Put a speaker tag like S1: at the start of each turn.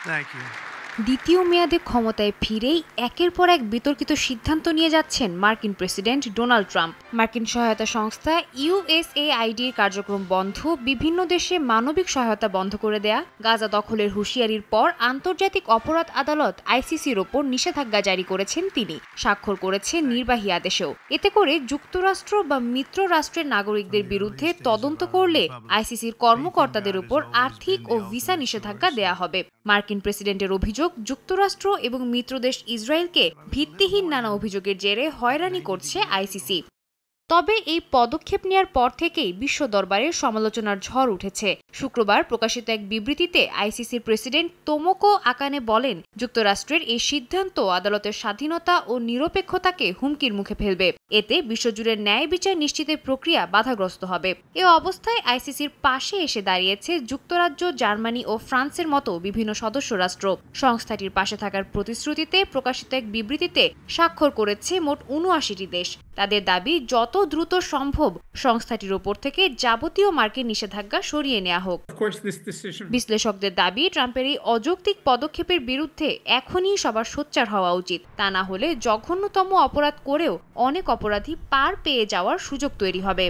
S1: Thank you.
S2: দ্বিতীয় মেয়াদে ক্ষমতায় ফিরেই একের পর এক বিতর্কিত সিদ্ধান্ত নিয়ে যাচ্ছেন মার্কিন প্রেসিডেন্ট ডোনাল্ড ট্রাম্প। মার্কিন সহায়তা সংস্থা ইউএসএআইডির কার্যক্রম বন্ধ, বিভিন্ন দেশে মানবিক সহায়তা বন্ধ করে দেয়া, গাজা দখলের হুঁশিয়ারির পর আন্তর্জাতিক অপরাধ আদালত আইসিসির ওপর নিষেধাজ্ঞা জারি করেছেন তিনি, স্বাক্ষর করেছে নির্বাহী আদেশেও। এতে করে যুক্তরাষ্ট্র বা মিত্র রাষ্ট্রের নাগরিকদের বিরুদ্ধে তদন্ত করলে আইসিসির কর্মকর্তাদের উপর আর্থিক ও ভিসা নিষেধাজ্ঞা দেয়া হবে। মার্কিন প্রেসিডেন্টের অভিযোগ, যুক্তরাষ্ট্র এবং মিত্রদেশ ইসরায়েলকে ভিত্তিহীন নানা অভিযোগের জেরে হয়রানি করছে আইসিসি। তবে এই পদক্ষেপ নেওয়ার পর থেকেই বিশ্ব দরবারে সমালোচনার ঝড় উঠেছে। শুক্রবার প্রকাশিত এক বিবৃতিতে আইসিসির প্রেসিডেন্ট তোমোকো আকানে বলেন, যুক্তরাষ্ট্রের এই সিদ্ধান্ত আদালতের স্বাধীনতা ও নিরপেক্ষতাকে হুমকির মুখে ফেলবে। এতে বিশ্বজুড়ে ন্যায় বিচার নিশ্চিতের প্রক্রিয়া বাধাগ্রস্ত হবে। এ অবস্থায় আইসিসির পাশে এসে দাঁড়িয়েছে যুক্তরাজ্য, জার্মানি ও ফ্রান্সের মতো বিভিন্ন সদস্য রাষ্ট্র। সংস্থাটির পাশে থাকার প্রতিশ্রুতিতে প্রকাশিত এক বিবৃতিতে স্বাক্ষর করেছে মোট ৭৯টি দেশ। তাদের দাবি, যত দ্রুত সম্ভব সংস্থাটির ওপর থেকে যাবতীয় মার্কিন নিষেধাজ্ঞা সরিয়ে নেওয়া হোক। বিশ্লেষকদের দাবি, ট্রাম্পের এই অযৌক্তিক পদক্ষেপের বিরুদ্ধে এখনই সবার সোচ্চার হওয়া উচিত। তা না হলে জঘন্যতম অপরাধ করেও অনেক অপরাধী পার পেয়ে যাওয়ার সুযোগ তৈরি হবে।